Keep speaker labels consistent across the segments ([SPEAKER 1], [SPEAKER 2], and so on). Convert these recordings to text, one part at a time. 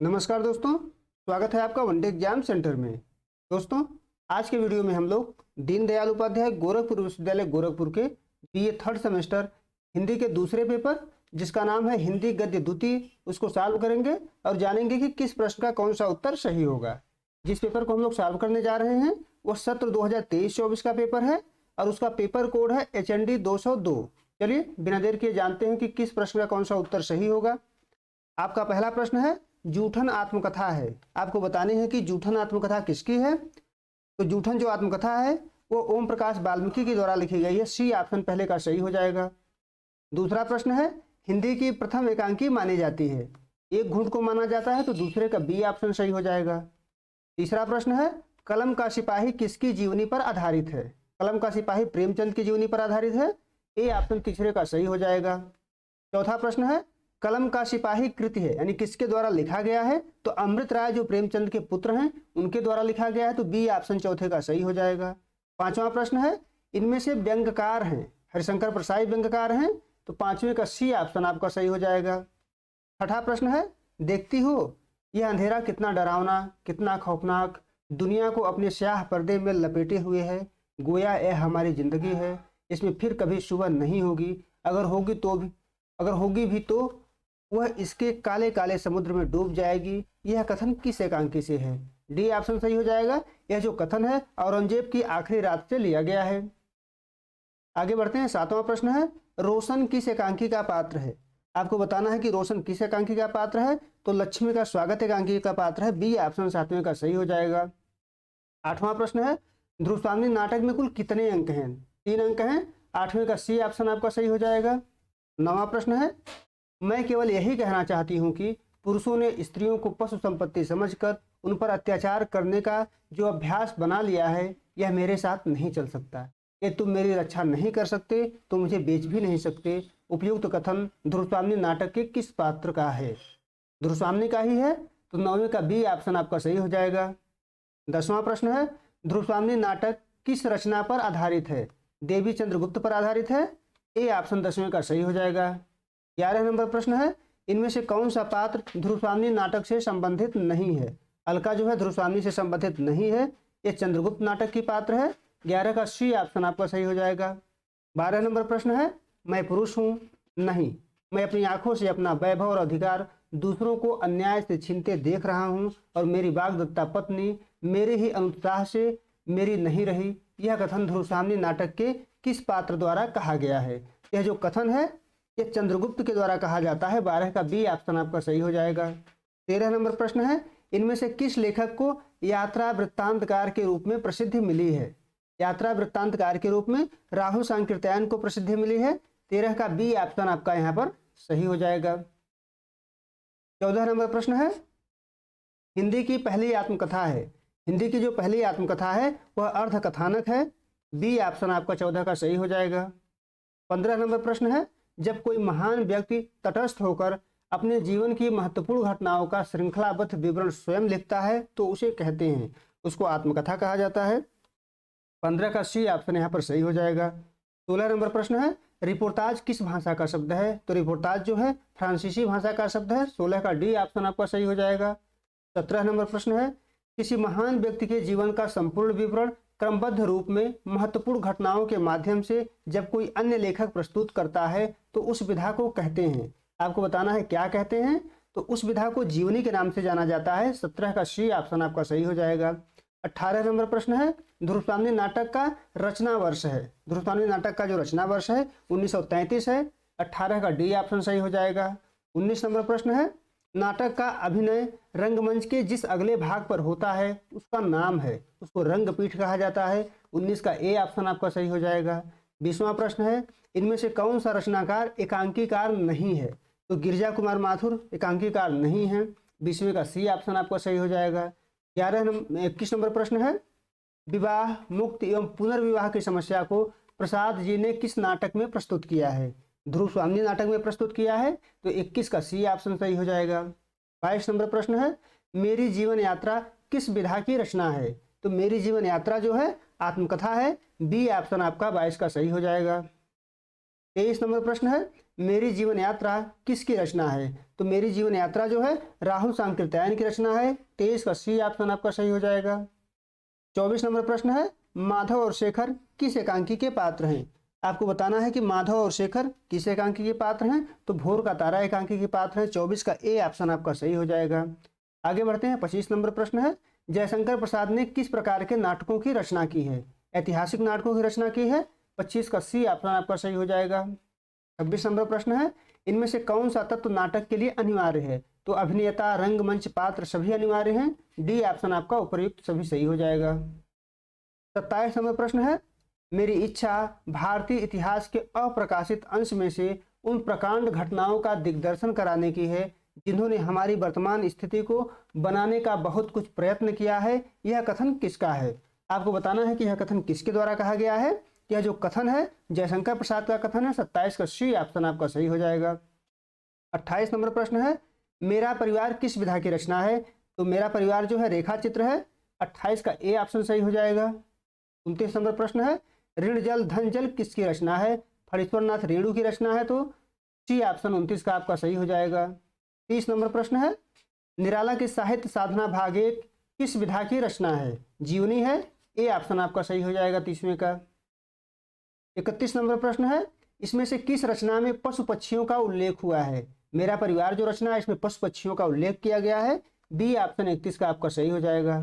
[SPEAKER 1] नमस्कार दोस्तों, स्वागत है आपका वनडे एग्जाम सेंटर में। दोस्तों, आज के वीडियो में हम लोग दीनदयाल उपाध्याय गोरखपुर विश्वविद्यालय गोरखपुर के बीए थर्ड सेमेस्टर हिंदी के दूसरे पेपर जिसका नाम है हिंदी गद्य द्वितीय, उसको सॉल्व करेंगे और जानेंगे कि किस प्रश्न का कौन सा उत्तर सही होगा। जिस पेपर को हम लोग सॉल्व करने जा रहे हैं वो सत्र 2023-24 का पेपर है और उसका पेपर कोड है HND 202। चलिए बिना देर किए जानते हैं कि किस प्रश्न का कौन सा उत्तर सही होगा। आपका पहला प्रश्न है, जूठन आत्मकथा है। आपको बताने हैं कि जूठन आत्मकथा किसकी है। तो जूठन जो आत्मकथा है वो ओम प्रकाश वाल्मीकि के द्वारा लिखी गई है। सी ऑप्शन पहले का सही हो जाएगा। दूसरा प्रश्न है, हिंदी की प्रथम एकांकी मानी जाती है। एक घुंड को माना जाता है तो दूसरे का बी ऑप्शन सही हो जाएगा। तीसरा प्रश्न है, कलम का सिपाही किसकी जीवनी पर आधारित है। कलम का सिपाही प्रेमचंद की जीवनी पर आधारित है। ए ऑप्शन तीसरे का सही हो जाएगा। चौथा प्रश्न है, कलम का सिपाही कृति है यानी किसके द्वारा लिखा गया है। तो अमृत राय जो प्रेमचंद के पुत्र हैं उनके द्वारा लिखा गया है, तो बी ऑप्शन चौथे का सही हो जाएगा। पांचवा प्रश्न है, इनमें से व्यंग्यकार हैं हरिशंकर प्रसाई व्यंग्यकार हैं, तो पांचवें का सी ऑप्शन आपका सही हो जाएगा। छठा प्रश्न है, देखती हो यह अंधेरा कितना डरावना कितना खौफनाक, दुनिया को अपने स्याह पर्दे में लपेटे हुए है, गोया यह हमारी जिंदगी है, इसमें फिर कभी सुबह नहीं होगी, अगर होगी भी तो वह इसके काले काले समुद्र में डूब जाएगी। यह कथन किस एकांकी से है। डी ऑप्शन सही हो जाएगा। यह जो कथन है औरंगजेब की आखिरी रात से लिया गया है। आगे बढ़ते हैं। सातवां प्रश्न है, रोशन किस एकांकी का पात्र है। आपको बताना है कि रोशन किस एकांकी का पात्र है। तो लक्ष्मी का स्वागत एकांकी का पात्र है। बी ऑप्शन सातवें का सही हो जाएगा। आठवां प्रश्न है, ध्रुवस्वामिनी नाटक में कुल कितने अंक हैं। 3 अंक हैं। आठवें का सी ऑप्शन आपका सही हो जाएगा। नौवां प्रश्न है, मैं केवल यही कहना चाहती हूँ कि पुरुषों ने स्त्रियों को पशु संपत्ति समझकर उन पर अत्याचार करने का जो अभ्यास बना लिया है यह मेरे साथ नहीं चल सकता। ये तुम मेरी रक्षा नहीं कर सकते तो मुझे बेच भी नहीं सकते। उपयुक्त कथन ध्रुवस्वामिनी नाटक के किस पात्र का है। ध्रुवस्वामिनी का ही है, तो 9वें का बी ऑप्शन आपका सही हो जाएगा। 10वां प्रश्न है, ध्रुवस्वामिनी नाटक किस रचना पर आधारित है। देवी चंद्रगुप्त पर आधारित है। ए ऑप्शन 10वें का सही हो जाएगा। 11 नंबर प्रश्न है, इनमें से कौन सा पात्र ध्रुवस्वामिनी नाटक से संबंधित नहीं है। अलका जो है ध्रुवस्वामिनी से संबंधित नहीं है, ये चंद्रगुप्त नाटक की पात्र है। 11 का सी ऑप्शन आपका सही हो जाएगा। 12 नंबर प्रश्न है, मैं पुरुष हूँ नहीं, मैं अपनी आंखों से अपना वैभव और अधिकार दूसरों को अन्याय से छीनते देख रहा हूँ और मेरी वाग्दत्ता पत्नी मेरे ही अनुत्साह से मेरी नहीं रही। यह कथन ध्रुवस्वामिनी नाटक के किस पात्र द्वारा कहा गया है। यह जो कथन है ये चंद्रगुप्त के द्वारा कहा जाता है। 12 का बी ऑप्शन आपका सही हो जाएगा। 13 नंबर प्रश्न है, इनमें से किस लेखक को यात्रा वृत्तांतकार के रूप में प्रसिद्धि मिली है। यात्रा वृत्तांतकार के रूप में राहुल सांकृत्यायन को प्रसिद्धि मिली है। 13 का बी ऑप्शन आपका यहाँ पर सही हो जाएगा। 14 नंबर प्रश्न है, हिंदी की पहली आत्मकथा है। हिंदी की जो पहली आत्मकथा है वह अर्ध कथानक है। बी ऑप्शन आपका 14 का सही हो जाएगा। 15 नंबर प्रश्न है, जब कोई महान व्यक्ति तटस्थ होकर अपने जीवन की महत्वपूर्ण घटनाओं का श्रृंखलाबद्ध विवरण स्वयं लिखता है तो उसे कहते हैं, उसको आत्मकथा कहा जाता है। 15 का सी ऑप्शन यहाँ पर सही हो जाएगा। 16 नंबर प्रश्न है, रिपोर्टाज किस भाषा का शब्द है। तो रिपोर्टाज जो है फ्रांसीसी भाषा का शब्द है। 16 का डी ऑप्शन आपका सही हो जाएगा। 17 नंबर प्रश्न है, किसी महान व्यक्ति के जीवन का संपूर्ण विवरण क्रमबद्ध रूप में महत्वपूर्ण घटनाओं के माध्यम से जब कोई अन्य लेखक प्रस्तुत करता है तो उस विधा को कहते हैं। आपको बताना है क्या कहते हैं। तो उस विधा को जीवनी के नाम से जाना जाता है। 17 का सी ऑप्शन आपका सही हो जाएगा। 18 नंबर प्रश्न है, ध्रुवस्वामिनी नाटक का रचना वर्ष है। ध्रुवस्वामिनी नाटक का जो रचना वर्ष है 1933 है। 18 का डी ऑप्शन सही हो जाएगा। 19 नंबर प्रश्न है, नाटक का अभिनय रंगमंच के जिस अगले भाग पर होता है उसका नाम है, उसको रंगपीठ कहा जाता है। 19 का ए ऑप्शन आपका सही हो जाएगा। 20वां प्रश्न है, इनमें से कौन सा रचनाकार एकांकीकार नहीं है। तो गिरजा कुमार माथुर एकांकीकार नहीं है। 20वें का सी ऑप्शन आपका सही हो जाएगा। 21 नंबर प्रश्न है, विवाह मुक्ति एवं पुनर्विवाह की समस्या को प्रसाद जी ने किस नाटक में प्रस्तुत किया है। ध्रुवस्वामिनी नाटक में प्रस्तुत किया है। तो 21 का सी ऑप्शन सही हो जाएगा। 22 नंबर प्रश्न है, मेरी जीवन यात्रा किस विधा की रचना है। तो मेरी जीवन यात्रा जो है आत्मकथा है। बी ऑप्शन आपका 22 का सही हो जाएगा। 23 नंबर प्रश्न है, मेरी जीवन यात्रा किसकी रचना है? तो मेरी जीवन यात्रा जो है राहुल सांकृत्यायन की रचना है। 23 का सी ऑप्शन आपका सही हो जाएगा। 24 नंबर प्रश्न है, माधव और शेखर किस एकांकी के पात्र हैं? आपको बताना है कि माधव और शेखर किस एकांकी के पात्र हैं? तो भोर का तारा एकांकी के पात्र हैं। 24 का ए ऑप्शन आपका सही हो जाएगा। आगे बढ़ते हैं। 25 नंबर प्रश्न है, जयशंकर प्रसाद ने किस प्रकार के नाटकों की रचना की है? ऐतिहासिक नाटकों की रचना की है। 25 का सी ऑप्शन आपका सही हो जाएगा। 26 नंबर प्रश्न है, इनमें से कौन सा तत्व नाटक के लिए अनिवार्य है? तो अभिनेता, रंगमंच, पात्र सभी अनिवार्य हैं। डी ऑप्शन आपका उपर्युक्त सभी सही हो जाएगा। 27 नंबर प्रश्न है, मेरी इच्छा भारतीय इतिहास के अप्रकाशित अंश में से उन प्रकांड घटनाओं का दिग्दर्शन कराने की है जिन्होंने हमारी वर्तमान स्थिति को बनाने का बहुत कुछ प्रयत्न किया है। यह कथन किसका है? आपको बताना है कि यह कथन किसके द्वारा कहा गया है। यह जो कथन है जयशंकर प्रसाद का कथन है। 27 का सी ऑप्शन आपका सही हो जाएगा। 28 नंबर प्रश्न है, मेरा परिवार किस विधा की रचना है? तो मेरा परिवार जो है रेखा चित्र है। 28 का ए ऑप्शन सही हो जाएगा। 29 नंबर प्रश्न है, ऋण जल धन जल किसकी रचना है? फणीश्वरनाथ रेणु की रचना है। तो सी ऑप्शन 29 का आपका सही हो जाएगा। 30 नंबर प्रश्न है, निराला की साहित्य साधना भाग 1 किस विधा की रचना है? जीवनी है। ए ऑप्शन आपका सही हो जाएगा 30वें का। 31 नंबर प्रश्न है, इसमें से किस रचना में पशु पक्षियों का उल्लेख हुआ है? मेरा परिवार जो रचना है इसमें पशु पक्षियों का उल्लेख किया गया है। बी ऑप्शन 31 का आपका सही हो जाएगा।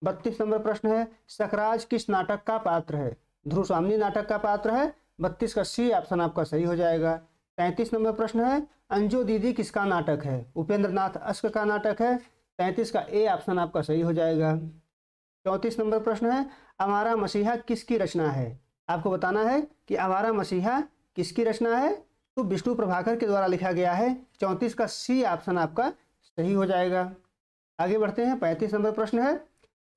[SPEAKER 1] 32 नंबर प्रश्न है, सकराज किस नाटक का पात्र है? ध्रुव स्वामिनी नाटक का पात्र है। 32 का सी ऑप्शन आपका सही हो जाएगा। 33 नंबर प्रश्न है, अंजो दीदी किसका नाटक है? उपेंद्र नाथ अश्क का नाटक है। 33 का ए ऑप्शन आपका सही हो जाएगा। 34 नंबर प्रश्न है, आवारा मसीहा किसकी रचना है? आपको बताना है कि आवारा मसीहा किसकी रचना है? तो विष्णु प्रभाकर के द्वारा लिखा गया है। 34 का सी ऑप्शन आपका सही हो जाएगा। आगे बढ़ते हैं। 35 नंबर प्रश्न है,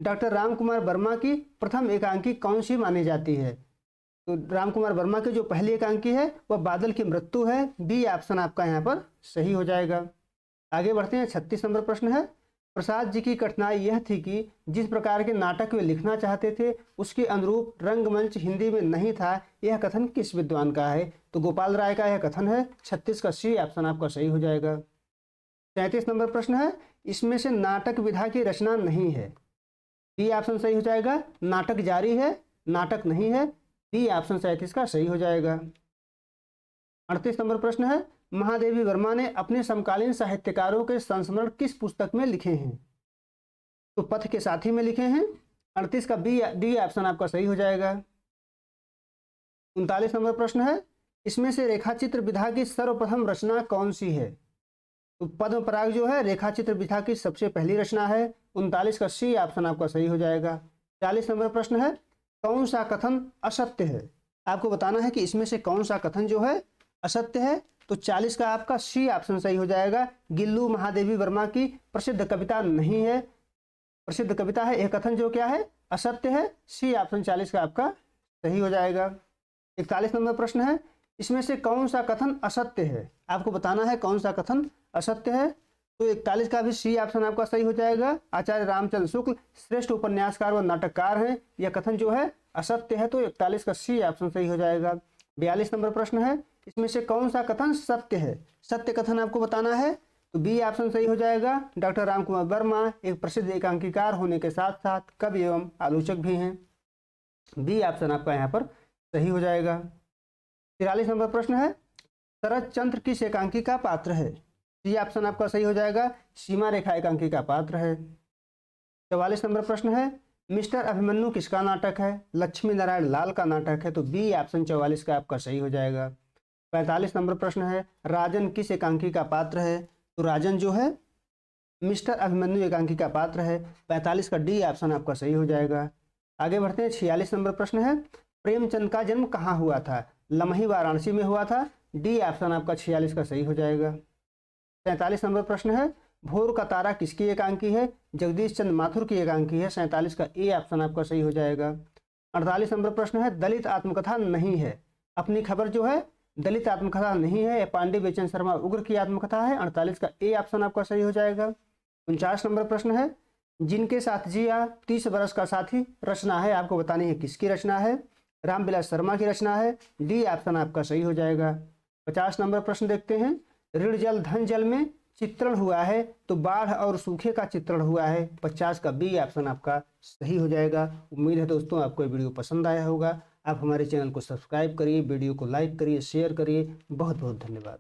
[SPEAKER 1] डॉक्टर राम कुमार वर्मा की प्रथम एकांकी कौन सी मानी जाती है? तो राम कुमार वर्मा की जो पहली एकांकी है वह बादल की मृत्यु है। बी ऑप्शन आपका यहाँ पर सही हो जाएगा। आगे बढ़ते हैं। 36 नंबर प्रश्न है, प्रसाद जी की कठिनाई यह थी कि जिस प्रकार के नाटक वे लिखना चाहते थे उसके अनुरूप रंगमंच हिंदी में नहीं था। यह कथन किस विद्वान का है? तो गोपाल राय का यह कथन है। 36 का सी ऑप्शन आपका सही हो जाएगा। 37 नंबर प्रश्न है, इसमें से नाटक विधा की रचना नहीं है। बी ऑप्शन सही हो जाएगा। नाटक जारी है, नाटक नहीं है। बी ऑप्शन 37 का सही हो जाएगा। 38 नंबर प्रश्न है, महादेवी वर्मा ने अपने समकालीन साहित्यकारों के संस्मरण किस पुस्तक में लिखे हैं? तो पथ के साथी में लिखे हैं। 38 का डी ऑप्शन आपका सही हो जाएगा। 39 नंबर प्रश्न है, इसमें से रेखाचित्र विधा की सर्वप्रथम रचना कौन सी है? तो पद्म पराग जो है रेखाचित्र विधा की सबसे पहली रचना है। 39 का सी ऑप्शन आपका सही हो जाएगा। 40 नंबर प्रश्न है, कौन सा कथन असत्य है? आपको बताना है कि इसमें से कौन सा कथन जो है असत्य है। तो 40 का आपका सी ऑप्शन सही हो जाएगा। गिल्लू महादेवी वर्मा की प्रसिद्ध कविता नहीं है, प्रसिद्ध कविता है। यह कथन जो क्या है असत्य है। सी ऑप्शन 40 का आपका सही हो जाएगा। 41 नंबर प्रश्न है, इसमें से कौन सा कथन असत्य है? आपको बताना है कौन सा कथन असत्य है। तो 41 का भी सी ऑप्शन आपका सही हो जाएगा। आचार्य रामचंद्र शुक्ल श्रेष्ठ उपन्यासकार व नाटककार हैं। यह कथन जो है असत्य है। तो 41 का सी ऑप्शन सही हो जाएगा। 42 नंबर प्रश्न है, इसमें से कौन सा कथन सत्य है? सत्य कथन आपको बताना है। तो बी ऑप्शन सही हो जाएगा। डॉक्टर राम कुमार वर्मा एक प्रसिद्ध एकांकीकार होने के साथ साथ कवि एवं आलोचक भी हैं। बी ऑप्शन आपका यहाँ पर सही हो जाएगा। 43 नंबर प्रश्न है, शरद चंद्र किस एकांकी का पात्र है? सी ऑप्शन आपका सही हो जाएगा। सीमा रेखा एकांकी का पात्र है। 44 नंबर प्रश्न है, मिस्टर अभिमन्यु किसका नाटक है? लक्ष्मी नारायण लाल का नाटक है। तो बी ऑप्शन 44 का आपका सही हो जाएगा। 45 नंबर प्रश्न है, राजन किस एकांकी का पात्र है? तो राजन जो है मिस्टर अभिमन्यु एकांकी का पात्र है। 45 का डी ऑप्शन आपका सही हो जाएगा। आगे बढ़ते हैं। 46 नंबर प्रश्न है, प्रेमचंद का जन्म कहाँ हुआ था? लमही वाराणसी में हुआ था। डी ऑप्शन आपका 46 का सही हो जाएगा। 47 नंबर प्रश्न है, भोर का तारा किसकी एकांकी है? जगदीश चंद्र माथुर की एकांकी है। 47 का ए ऑप्शन आपका सही हो जाएगा। 48 नंबर प्रश्न है, दलित आत्मकथा नहीं है। अपनी खबर जो है दलित आत्मकथा नहीं है। पांडे बेचन शर्मा उग्र की आत्मकथा है। 48 का ए ऑप्शन आपका सही हो जाएगा। 49 नंबर प्रश्न है, जिनके साथ जिया 30 बरस का साथी रचना है। आपको बतानी है किसकी रचना है? रामविलास शर्मा की रचना है। डी ऑप्शन आपका सही हो जाएगा। 50 नंबर प्रश्न देखते हैं। ऋण जल धन जल में चित्रण हुआ है तो बाढ़ और सूखे का चित्रण हुआ है। 50 का बी ऑप्शन आपका सही हो जाएगा। उम्मीद है दोस्तों आपको ये वीडियो पसंद आया होगा। आप हमारे चैनल को सब्सक्राइब करिए, वीडियो को लाइक करिए, शेयर करिए। बहुत बहुत धन्यवाद।